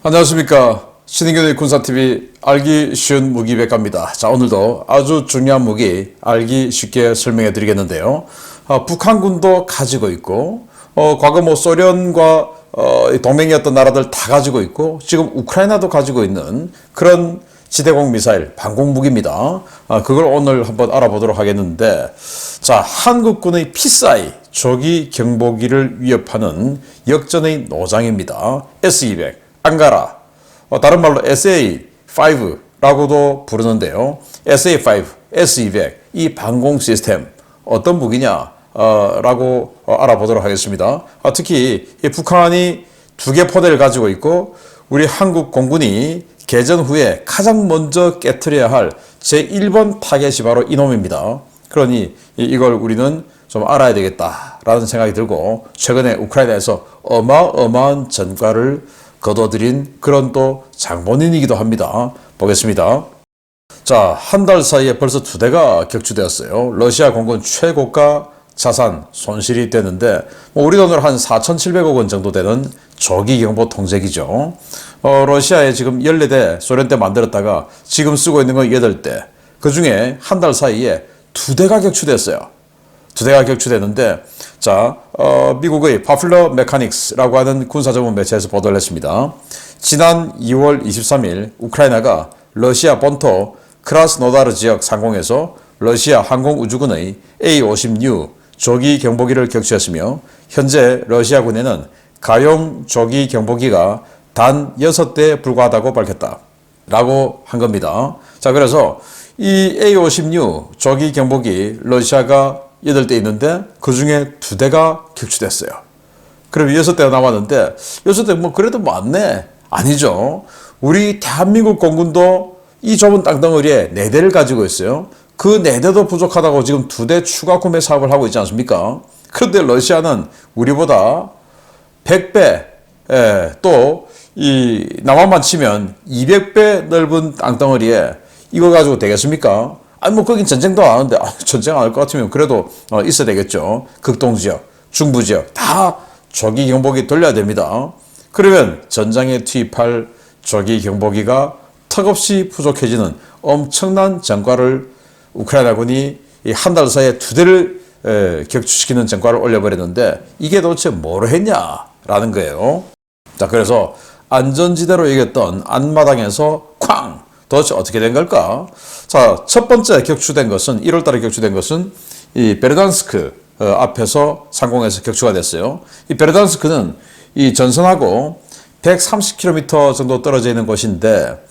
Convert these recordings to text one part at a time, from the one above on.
안녕하십니까. 신인균의 군사TV 알기 쉬운 무기 백과입니다. 자, 오늘도 아주 중요한 무기 알기 쉽게 설명해 드리겠는데요. 북한군도 가지고 있고, 과거 소련과 동맹이었던 나라들 다 가지고 있고, 지금 우크라이나도 가지고 있는 그런 지대공 미사일, 방공 무기입니다. 그걸 오늘 한번 알아보도록 하겠는데, 자, 한국군의 피사이 조기 경보기를 위협하는 역전의 노장입니다. S-200, 앙가라, 다른 말로 SA-5라고도 부르는데요. SA-5, S-200, 이 방공 시스템 어떤 무기냐? 라고 알아보도록 하겠습니다. 특히 이 북한이 두 개 포대를 가지고 있고, 우리 한국 공군이 개전 후에 가장 먼저 깨트려야 할 제1번 타겟이 바로 이놈입니다. 그러니 이걸 우리는 좀 알아야 되겠다라는 생각이 들고, 최근에 우크라이나에서 어마어마한 전과를 거둬들인 그런 또 장본인이기도 합니다. 보겠습니다. 자, 한 달 사이에 벌써 두 대가 격추되었어요. 러시아 공군 최고가 자산 손실이 되는데, 우리 돈으로 한 4,700억 원 정도 되는 조기경보 통제기죠. 러시아에 지금 14대 소련 때 만들었다가 지금 쓰고 있는 건 8대. 그 중에 한 달 사이에 두 대가 격추됐어요. 두 대가 격추됐는데, 자, 미국의 파퓰러 메카닉스라고 하는 군사 전문 매체에서 보도를 했습니다. 지난 2월 23일 우크라이나가 러시아 본토 크라스노다르 지역 상공에서 러시아 항공우주군의 A-50U 조기 경보기를 격추했으며, 현재 러시아군에는 가용 조기 경보기가 단 6대에 불과하다고 밝혔다 라고 한 겁니다. 자, 그래서 이 A-50U 조기 경보기 러시아가 8대 있는데 그 중에 2대가 격추됐어요. 그럼 6대가 남았는데 6대 그래도 많네. 아니죠. 우리 대한민국 공군도 이 좁은 땅덩어리에 4대를 가지고 있어요. 그 4대도 부족하다고 지금 2대 추가 구매 사업을 하고 있지 않습니까? 그런데 러시아는 우리보다 100배, 또 이 남한만 치면 200배 넓은 땅덩어리에 이거 가지고 되겠습니까? 아니 거긴 전쟁도 안 하는데, 전쟁 안 할 것 같으면 그래도 있어야 되겠죠. 극동지역, 중부지역 다 조기 경보기 돌려야 됩니다. 그러면 전장에 투입할 조기 경보기가 턱없이 부족해지는 엄청난 전과를 우크라이나군이 한 달 사이에 2대를 격추시키는 전과를 올려버렸는데, 이게 도대체 뭐로 했냐라는 거예요. 자, 그래서 안전지대로 여겼던 안마당에서 쾅! 도대체 어떻게 된 걸까? 자, 첫 번째 격추된 것은 1월 달에 격추된 것은 이 베르단스크 앞에서 상공에서 격추가 됐어요. 이 베르단스크는 이 전선하고 130km 정도 떨어져 있는 곳인데,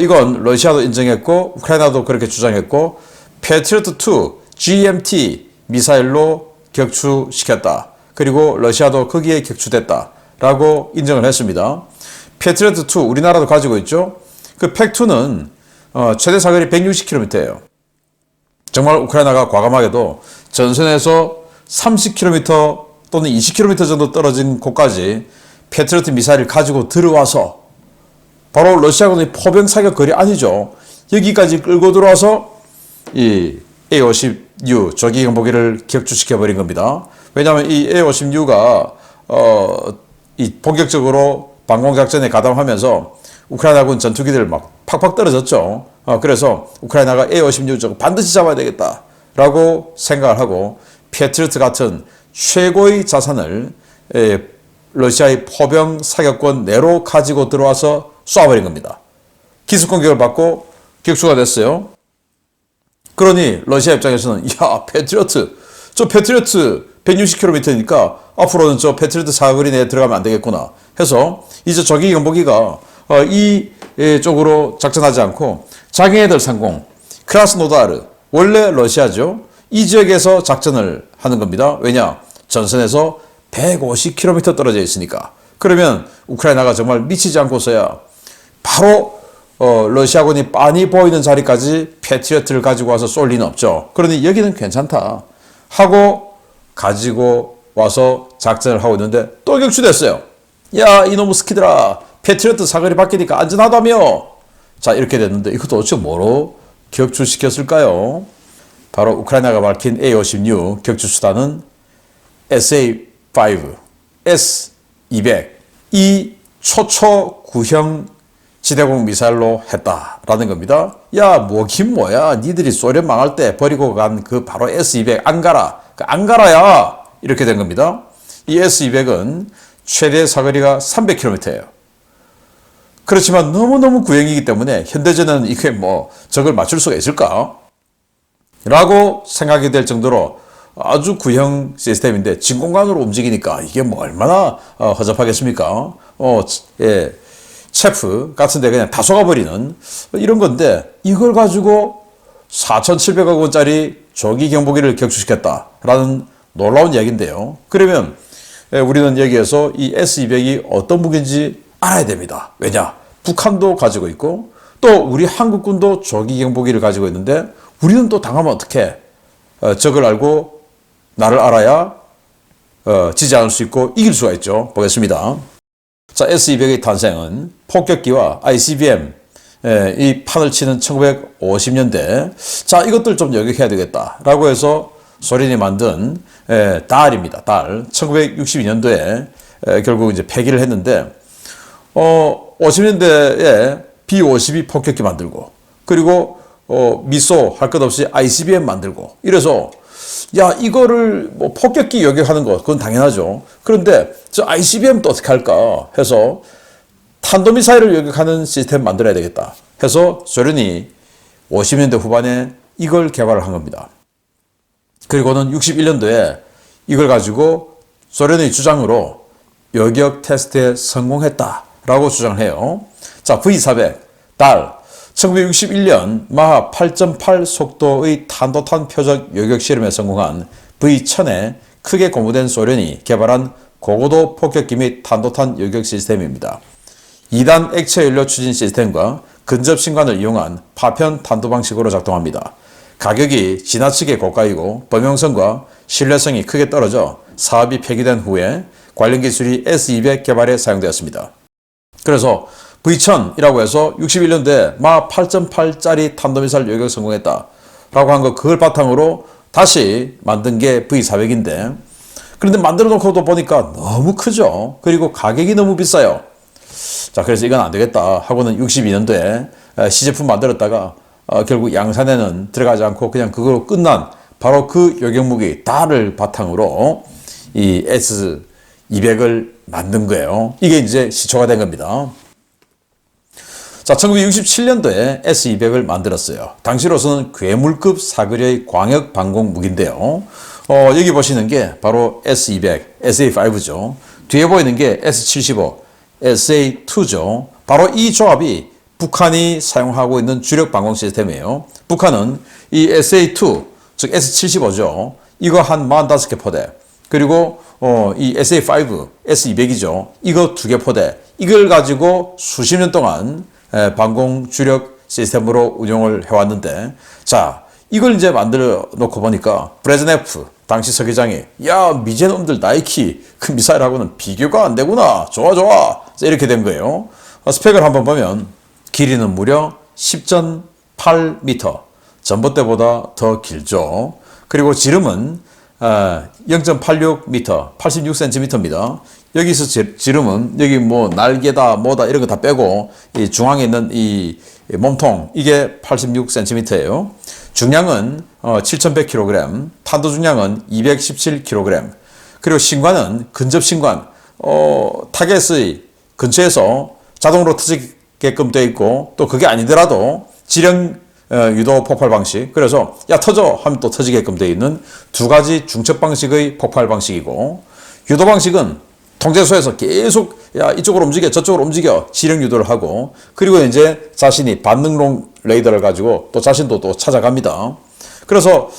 이건 러시아도 인정했고 우크라이나도 그렇게 주장했고, 패트리어트2 GMT 미사일로 격추시켰다. 그리고 러시아도 거기에 격추됐다라고 인정을 했습니다. 패트리어트2 우리나라도 가지고 있죠. 그 팩2는 최대 사거리 160km예요. 정말 우크라이나가 과감하게도 전선에서 30km 또는 20km 정도 떨어진 곳까지 패트리어트 미사일을 가지고 들어와서, 바로 러시아군의 포병 사격 거리 아니죠. 여기까지 끌고 들어와서 이 A-50U 조기 경보기를 격추시켜버린 겁니다. 왜냐하면 이 A-50U가 이 본격적으로 방공작전에 가담하면서 우크라이나군 전투기들 막 팍팍 떨어졌죠. 그래서 우크라이나가 A-50U 저거 반드시 잡아야 되겠다라고 생각을 하고, 패트리어트 같은 최고의 자산을 러시아의 포병 사격권 내로 가지고 들어와서 쏴버린 겁니다. 기습공격을 받고 격추가 됐어요. 그러니 러시아 입장에서는 야, 패트리어트, 저 패트리어트 160km니까 앞으로는 저 패트리어트 사거리 내에 들어가면 안 되겠구나 해서 이제 조기 경보기가 이 쪽으로 작전하지 않고 자기네들 상공 크라스노다르, 원래 러시아죠. 이 지역에서 작전을 하는 겁니다. 왜냐? 전선에서 150km 떨어져 있으니까. 그러면 우크라이나가 정말 미치지 않고서야 바로 러시아군이 빤히 보이는 자리까지 패트리어트를 가지고 와서 쏠 리는 없죠. 그러니 여기는 괜찮다 하고 가지고 와서 작전을 하고 있는데 또 격추됐어요. 야, 이놈의 스키들아, 패트리어트 사거리 바뀌니까 안전하다며. 자, 이렇게 됐는데 이것도 어째 뭐로 격추시켰을까요? 바로 우크라이나가 밝힌 A-50U 격추수단은 SA-5, S-200, 이 초초구형 지대공 미사일로 했다라는 겁니다. 야, 뭐긴 뭐야. 니들이 소련 망할 때 버리고 간 그 바로 S-200 앙가라. 그 앙가라야. 이렇게 된 겁니다. 이 S-200은 최대 사거리가 300km예요. 그렇지만 너무너무 구형이기 때문에 현대전은 이게 뭐 적을 맞출 수가 있을까? 라고 생각이 될 정도로 아주 구형 시스템인데 진공관으로 움직이니까 이게 뭐 얼마나 허접하겠습니까? 예, 체프 같은데 그냥 다 속아버리는 이런 건데 이걸 가지고 4,700억 원짜리 조기 경보기를 격추시켰다라는 놀라운 이야기인데요. 그러면 우리는 여기에서 이 S-200이 어떤 무기인지 알아야 됩니다. 왜냐? 북한도 가지고 있고 또 우리 한국군도 조기 경보기를 가지고 있는데 우리는 또 당하면 어떻게 적을 알고 나를 알아야 지지 않을 수 있고 이길 수가 있죠. 보겠습니다. 자, S-200의 탄생은 폭격기와 ICBM 이 판을 치는 1950년대. 자, 이것들 좀 요격해야 되겠다라고 해서 소련이 만든 달입니다. 달. 1962년도에 결국 이제 폐기를 했는데 50년대에 B-52 폭격기 만들고 그리고 미소 할 것 없이 ICBM 만들고 이래서 야, 이거를 뭐 폭격기 요격하는 거 그건 당연하죠. 그런데 저 ICBM 또 어떻게 할까 해서 탄도미사일을 요격하는 시스템 만들어야 되겠다 해서 소련이 50년대 후반에 이걸 개발을 한 겁니다. 그리고는 61년도에 이걸 가지고 소련의 주장으로 요격 테스트에 성공했다라고 주장을 해요. 자, V400 달 1961년 마하 8.8 속도의 탄도탄 표적 요격 실험에 성공한 V1000에 크게 고무된 소련이 개발한 고고도 폭격기 및 탄도탄 요격 시스템입니다. 2단 액체 연료 추진 시스템과 근접 신관을 이용한 파편 탄도 방식으로 작동합니다. 가격이 지나치게 고가이고 범용성과 신뢰성이 크게 떨어져 사업이 폐기된 후에 관련 기술이 S-200 개발에 사용되었습니다. 그래서 V1000이라고 해서 61년도에 마 8.8짜리 탄도미사일 요격 성공했다 라고 한 거 그걸 바탕으로 다시 만든 게 V400인데 그런데 만들어 놓고도 보니까 너무 크죠. 그리고 가격이 너무 비싸요. 자, 그래서 이건 안 되겠다 하고는 62년도에 시제품 만들었다가 결국 양산에는 들어가지 않고 그냥 그걸로 끝난 바로 그 요격무기 달을 바탕으로 이 S-200을 만든 거예요. 이게 이제 시초가 된 겁니다. 자, 1967년도에 S-200을 만들었어요. 당시로서는 괴물급 사거리의 광역 방공 무기인데요. 여기 보시는 게 바로 S-200, SA-5죠. 뒤에 보이는 게 S-75, SA-2죠. 바로 이 조합이 북한이 사용하고 있는 주력 방공 시스템이에요. 북한은 이 SA-2, 즉 S-75죠. 이거 한 45개 포대. 그리고 이 SA-5, S-200이죠. 이거 2개 포대. 이걸 가지고 수십 년 동안 방공 주력 시스템으로 운용을 해왔는데, 자, 이걸 이제 만들어 놓고 보니까 브레즈네프 당시 서기장이 야, 미제놈들 나이키 그 미사일하고는 비교가 안 되구나. 좋아 좋아. 이렇게 된 거예요. 스펙을 한번 보면 길이는 무려 10.8m. 전봇대보다 더 길죠. 그리고 지름은 0.86m, 86cm입니다. 여기서 지름은 여기 뭐 날개다 뭐다 이런 거 다 빼고 이 중앙에 있는 이 몸통 이게 86cm예요. 중량은 7,100kg, 탄도 중량은 217kg. 그리고 신관은 근접 신관, 타겟의 근처에서 자동으로 터지게끔 되어 있고 또 그게 아니더라도 지령 유도 폭발 방식. 그래서 야 터져 하면 또 터지게끔 되어 있는 두 가지 중첩 방식의 폭발 방식이고 유도 방식은 통제소에서 계속 야 이쪽으로 움직여 저쪽으로 움직여 지령 유도를 하고 그리고 이제 자신이 반응용 레이더를 가지고 또 자신도 또 찾아갑니다. 그래서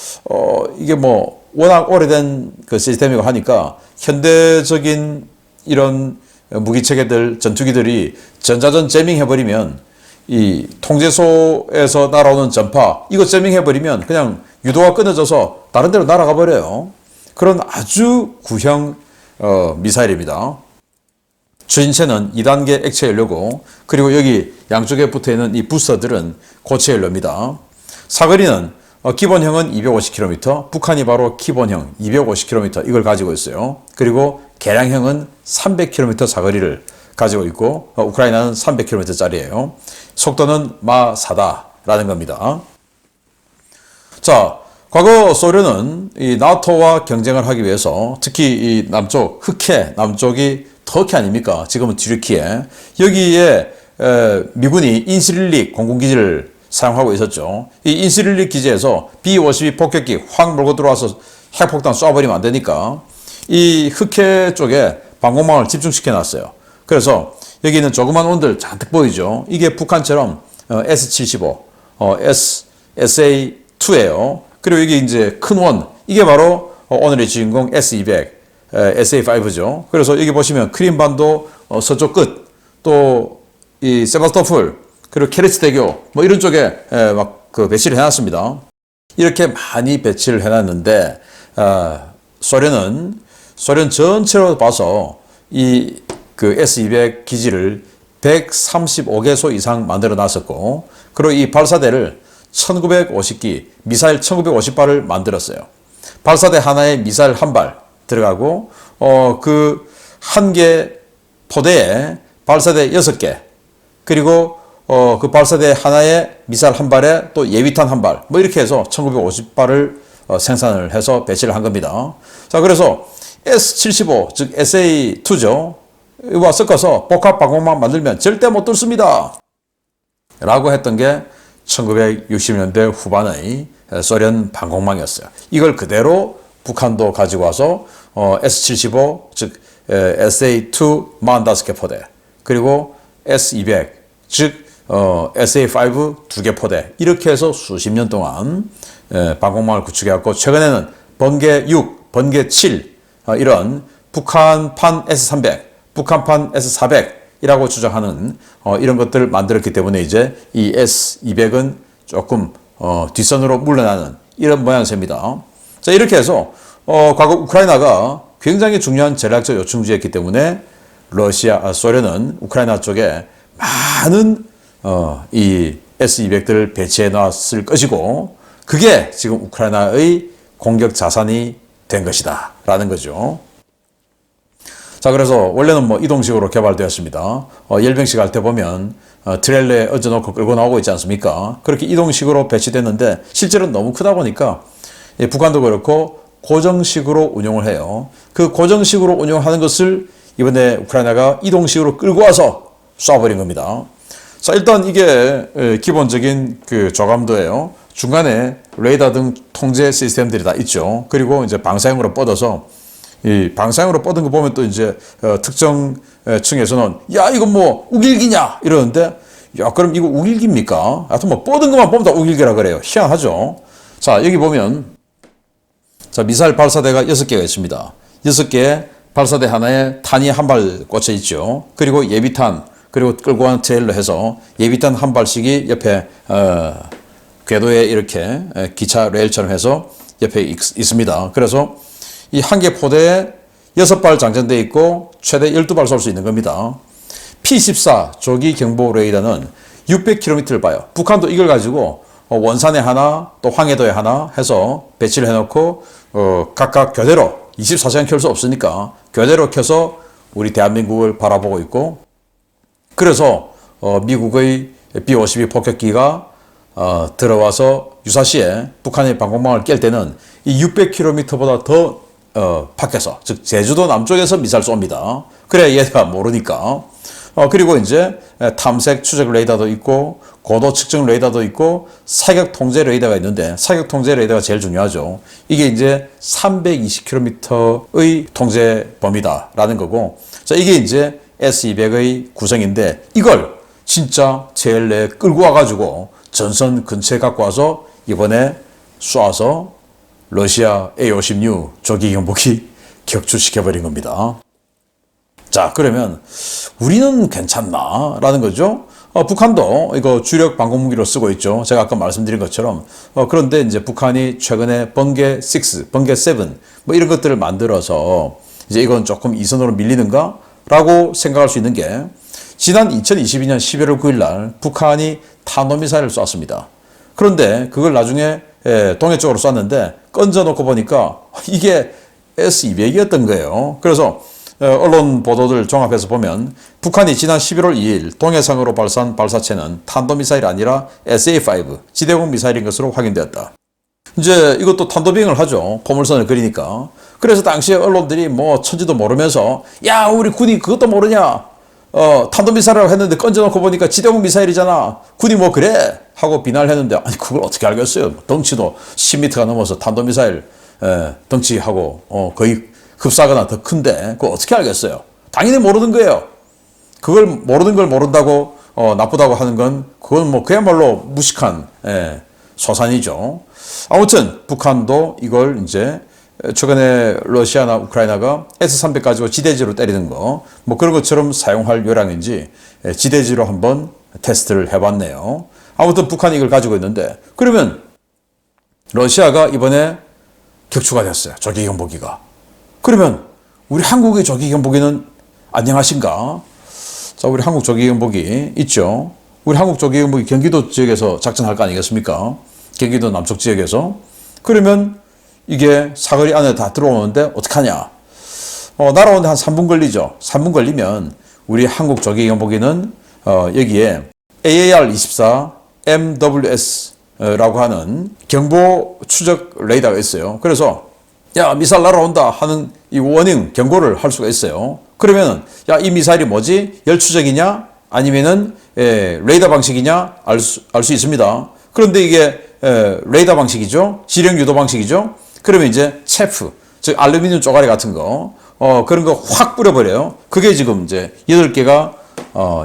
이게 뭐 워낙 오래된 그 시스템이고 하니까 현대적인 이런 무기 체계들 전투기들이 전자전 제밍 해버리면 이 통제소에서 날아오는 전파 이거 제밍 해버리면 그냥 유도가 끊어져서 다른 데로 날아가 버려요. 그런 아주 구형 미사일입니다. 추진체는 2단계 액체 연료고 그리고 여기 양쪽에 붙어있는 이 부스터들은 고체 연료입니다. 사거리는 기본형은 250km, 북한이 바로 기본형 250km 이걸 가지고 있어요. 그리고 개량형은 300km 사거리를 가지고 있고 우크라이나는 300km짜리예요. 속도는 마 4다라는 겁니다. 자, 과거 소련은 이 나토와 경쟁을 하기 위해서 특히 이 남쪽 흑해 남쪽이 터키 아닙니까? 지금은 튀르키예 여기에 미군이 인시릴릭 공군기지를 사용하고 있었죠. 이 인시릴릭 기지에서 B-52 폭격기 확 몰고 들어와서 핵폭탄 쏴버리면 안 되니까 이 흑해 쪽에 방공망을 집중시켜 놨어요. 그래서 여기 있는 조그만 원들 잔뜩 보이죠. 이게 북한처럼 S-75, SA-2예요. 그리고 여기 이제 큰 원, 이게 바로 오늘의 주인공 S-200, SA-5죠. 그래서 여기 보시면 크림반도 서쪽 끝, 또 이 세바스토폴, 그리고 케르치대교, 뭐 이런 쪽에 막 그 배치를 해놨습니다. 이렇게 많이 배치를 해놨는데, 소련 전체로 봐서 이 그 S-200 기지를 135개소 이상 만들어 놨었고, 그리고 이 발사대를 1950기, 미사일 1950발을 만들었어요. 발사대 하나에 미사일 한 발 들어가고, 그 한 개 포대에 발사대 6개, 그리고 그 발사대 하나에 미사일 한 발에 또 예비탄 한 발, 뭐 이렇게 해서 1950발을 생산을 해서 배치를 한 겁니다. 자, 그래서 S-75, 즉 SA-2죠. 이와 섞어서 복합 방공망 만들면 절대 못 뚫습니다. 라고 했던 게 1960년대 후반의 소련 방공망이었어요. 이걸 그대로 북한도 가지고 와서 S-75, 즉 SA-2 45개 포대, 그리고 S-200, 즉 SA-5 2개 포대, 이렇게 해서 수십 년 동안 방공망을 구축해왔고, 최근에는 번개 6, 번개 7 이런 북한판 S-300, 북한판 S-400이라고 주장하는 이런 것들을 만들었기 때문에 이제 이 S-200은 조금 뒷선으로 물러나는 이런 모양새입니다. 자, 이렇게 해서 과거 우크라이나가 굉장히 중요한 전략적 요충지였기 때문에 소련은 우크라이나 쪽에 많은 이 S-200들을 배치해 놨을 것이고, 그게 지금 우크라이나의 공격 자산이 된 것이다 라는 거죠. 자, 그래서 원래는 뭐 이동식으로 개발되었습니다. 열병식 할 때 보면 트레일러에 얹어놓고 끌고 나오고 있지 않습니까? 그렇게 이동식으로 배치됐는데 실제로는 너무 크다 보니까 북한도 그렇고 고정식으로 운용을 해요. 그 고정식으로 운용하는 것을 이번에 우크라이나가 이동식으로 끌고 와서 쏴버린 겁니다. 자, 일단 이게 기본적인 그 조감도예요. 중간에 레이더 등 통제 시스템들이 다 있죠. 그리고 이제 방사형으로 뻗어서, 이 방사형으로 뻗은 거 보면 또 이제 특정 층에서는 야, 이거 뭐 우길기냐 이러는데, 야, 그럼 이거 우길기입니까? 하여튼 뭐 뻗은 것만 보면 다 우길기라 그래요. 희한하죠. 자, 여기 보면 자, 미사일 발사대가 6개가 있습니다. 6개 발사대 하나에 탄이 한 발 꽂혀 있죠. 그리고 예비탄, 그리고 끌고 간 트레일러 해서 예비탄 한 발씩이 옆에 궤도에 이렇게 기차 레일처럼 해서 옆에 있습니다. 그래서 이 한 개 포대에 6발 장전되어 있고 최대 12발 쏠 수 있는 겁니다. P-14 조기 경보 레이더는 600km를 봐요. 북한도 이걸 가지고 원산에 하나, 또 황해도에 하나 해서 배치를 해놓고 각각 교대로 24시간 켤 수 없으니까 교대로 켜서 우리 대한민국을 바라보고 있고, 그래서 미국의 B-52 폭격기가 들어와서 유사시에 북한의 방공망을 깰 때는 이 600km보다 더 밖에서, 즉 제주도 남쪽에서 미사일 쏩니다. 그래야 얘가 모르니까. 그리고 이제 탐색 추적 레이더도 있고 고도 측정 레이더도 있고 사격 통제 레이더가 있는데, 사격 통제 레이더가 제일 중요하죠. 이게 이제 320km의 통제 범위다라는 거고, 자, 이게 이제 S-200의 구성인데, 이걸 진짜 제일 내에 끌고 와가지고 전선 근처에 갖고 와서 이번에 쏴서 러시아 A-56 조기 경보기 격추시켜버린 겁니다. 자, 그러면 우리는 괜찮나? 라는 거죠. 북한도 이거 주력 방공무기로 쓰고 있죠. 제가 아까 말씀드린 것처럼. 그런데 이제 북한이 최근에 번개 6, 번개 7, 뭐 이런 것들을 만들어서 이제 이건 조금 이선으로 밀리는가? 라고 생각할 수 있는 게, 지난 2022년 11월 9일 날 북한이 탄도미사일을 쐈습니다. 그런데 그걸 나중에 동해 쪽으로 쐈는데 건져 놓고 보니까 이게 S-200이었던 거예요. 그래서 언론 보도들 종합해서 보면 북한이 지난 11월 2일 동해상으로 발사한 발사체는 탄도미사일이 아니라 SA-5 지대공 미사일인 것으로 확인되었다. 이제 이것도 탄도비행을 하죠. 포물선을 그리니까. 그래서 당시에 언론들이 뭐 천지도 모르면서 야 우리 군이 그것도 모르냐 탄도미사일이라고 했는데 건져놓고 보니까 지대공 미사일이잖아. 군이 뭐 그래? 하고 비난을 했는데 아니 그걸 어떻게 알겠어요. 덩치도 10m가 넘어서 탄도미사일 덩치하고 거의 흡사하거나 더 큰데 그걸 어떻게 알겠어요. 당연히 모르는 거예요. 그걸 모르는 걸 모른다고 나쁘다고 하는 건 그건 뭐 그야말로 무식한 소산이죠. 아무튼 북한도 이걸 이제 최근에 러시아나 우크라이나가 S-300 가지고 지대지로 때리는 거 뭐 그런 것처럼 사용할 요량인지 지대지로 한번 테스트를 해봤네요. 아무튼 북한이 이걸 가지고 있는데 그러면 러시아가 이번에 격추가 됐어요. 조기 경보기가. 그러면 우리 한국의 조기 경보기는 안녕하신가? 자, 우리 한국 조기 경보기 있죠. 우리 한국 조기 경보기 경기도 지역에서 작전할 거 아니겠습니까? 경기도 남쪽 지역에서. 그러면 이게 사거리 안에 다 들어오는데 어떡하냐? 날아오는데 한 3분 걸리죠. 3분 걸리면 우리 한국 조기 경보기는 여기에 AAR-24 MWS라고 하는 경보 추적 레이더가 있어요. 그래서 야 미사일 날아온다 하는 이 워닝 경고를 할 수가 있어요. 그러면 야 이 미사일이 뭐지? 열추적이냐 아니면은 레이더 방식이냐 알 수 있습니다. 그런데 이게 레이더 방식이죠. 지령 유도 방식이죠. 그러면 이제 체프 즉 알루미늄 쪼가리 같은 거 그런 거 확 뿌려버려요. 그게 지금 이제 8개가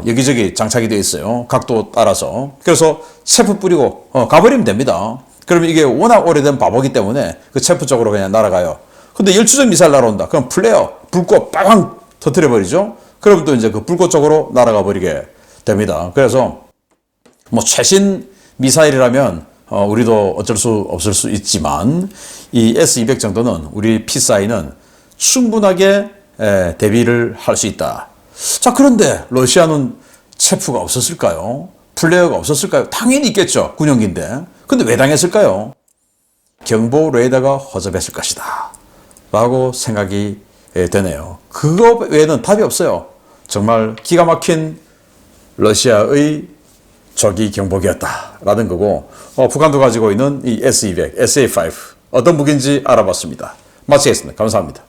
여기저기 장착이 되어 있어요. 각도 따라서. 그래서 체프 뿌리고 가버리면 됩니다. 그러면 이게 워낙 오래된 바보기 때문에 그 체프 쪽으로 그냥 날아가요. 근데 열추적 미사일 날아온다. 그럼 플레어, 불꽃 빵 터뜨려버리죠. 그럼 또 이제 그 불꽃 쪽으로 날아가 버리게 됩니다. 그래서 뭐 최신 미사일이라면 우리도 어쩔 수 없을 수 있지만 이 S-200 정도는 우리 P-사이는 충분하게 대비를 할 수 있다. 자, 그런데 러시아는 체프가 없었을까요? 플레이어가 없었을까요? 당연히 있겠죠. 군용기인데. 근데 왜 당했을까요? 경보 레이더가 허접했을 것이다. 라고 생각이 되네요. 그거 외에는 답이 없어요. 정말 기가 막힌 러시아의 조기 경보기였다. 라는 거고, 북한도 가지고 있는 이 S-200, SA-5 어떤 무기인지 알아봤습니다. 마치겠습니다. 감사합니다.